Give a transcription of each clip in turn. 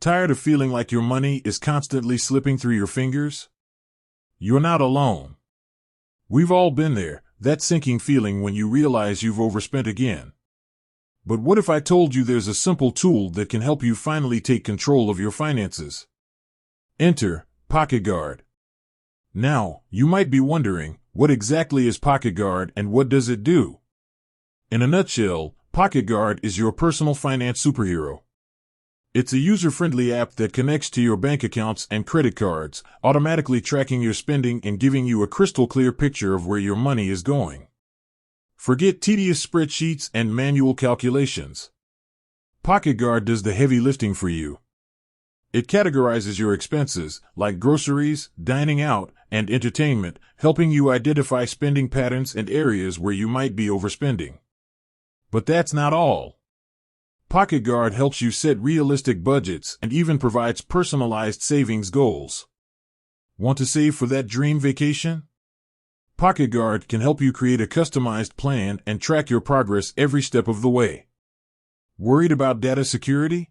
Tired of feeling like your money is constantly slipping through your fingers? You're not alone. We've all been there, that sinking feeling when you realize you've overspent again. But what if I told you there's a simple tool that can help you finally take control of your finances? Enter PocketGuard. Now, you might be wondering, what exactly is PocketGuard and what does it do? In a nutshell, PocketGuard is your personal finance superhero. It's a user-friendly app that connects to your bank accounts and credit cards, automatically tracking your spending and giving you a crystal-clear picture of where your money is going. Forget tedious spreadsheets and manual calculations. PocketGuard does the heavy lifting for you. It categorizes your expenses, like groceries, dining out, and entertainment, helping you identify spending patterns and areas where you might be overspending. But that's not all. PocketGuard helps you set realistic budgets and even provides personalized savings goals. Want to save for that dream vacation? PocketGuard can help you create a customized plan and track your progress every step of the way. Worried about data security?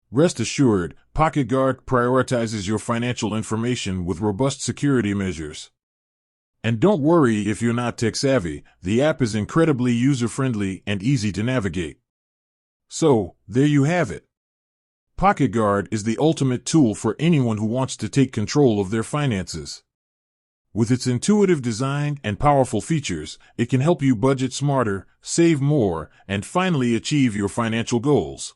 Rest assured, PocketGuard prioritizes your financial information with robust security measures. And don't worry if you're not tech-savvy, the app is incredibly user-friendly and easy to navigate. So, there you have it. PocketGuard is the ultimate tool for anyone who wants to take control of their finances. With its intuitive design and powerful features, it can help you budget smarter, save more, and finally achieve your financial goals.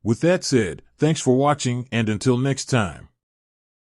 With that said, thanks for watching and until next time.